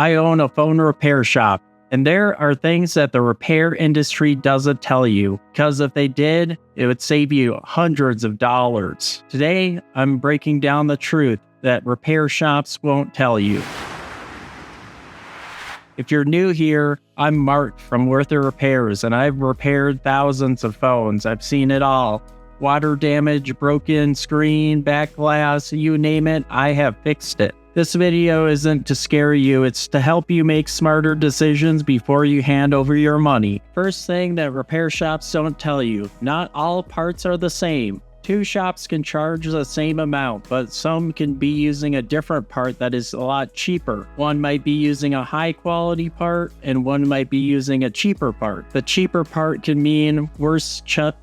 I own a phone repair shop, and there are things that the repair industry doesn't tell you, because if they did, it would save you hundreds of dollars. Today, I'm breaking down the truth that repair shops won't tell you. If you're new here, I'm Mark from Worther Repairs, and I've repaired thousands of phones. I've seen it all. Water damage, broken screen, back glass, you name it, I have fixed it. This video isn't to scare you, it's to help you make smarter decisions before you hand over your money. First thing that repair shops don't tell you, not all parts are the same. Two shops can charge the same amount, but some can be using a different part that is a lot cheaper. One might be using a high quality part, and one might be using a cheaper part. The cheaper part can mean worse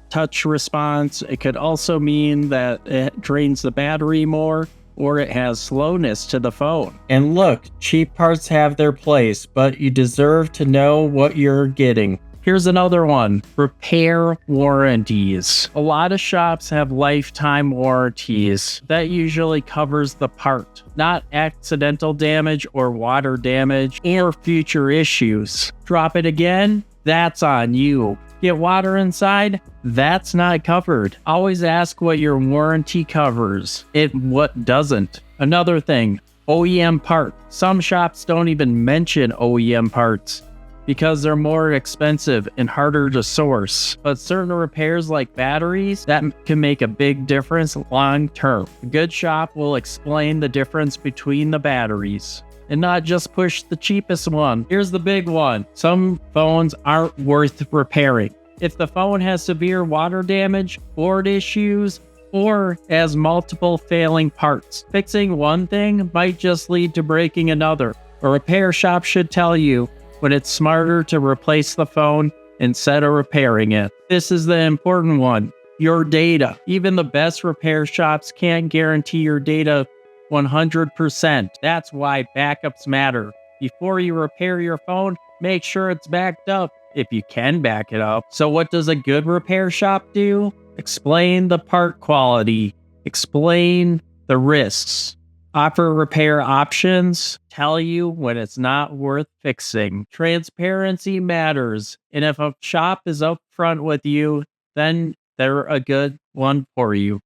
touch response. It could also mean that it drains the battery more, or it has slowness to the phone. And look, cheap parts have their place, but you deserve to know what you're getting. Here's another one, repair warranties. A lot of shops have lifetime warranties. That usually covers the part, not accidental damage or water damage or future issues. Drop it again, that's on you. Get water inside, that's not covered. Always ask what your warranty covers and what doesn't. Another thing, OEM part. Some shops don't even mention OEM parts because they're more expensive and harder to source. But certain repairs like batteries, that can make a big difference long term. A good shop will explain the difference between the batteries and not just push the cheapest one. Here's the big one. Some phones aren't worth repairing. If the phone has severe water damage, board issues, or has multiple failing parts, fixing one thing might just lead to breaking another. A repair shop should tell you when it's smarter to replace the phone instead of repairing it. This is the important one, your data. Even the best repair shops can't guarantee your data 100%. That's why backups matter. Before you repair your phone, make sure it's backed up if you can back it up. So what does a good repair shop do? Explain the part quality, explain the risks, offer repair options, tell you when it's not worth fixing. Transparency matters, and if a shop is upfront with you, then they're a good one for you.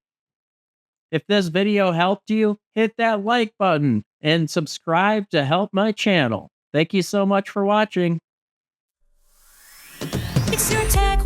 If this video helped you, hit that like button and subscribe to help my channel. Thank you so much for watching. It's your tech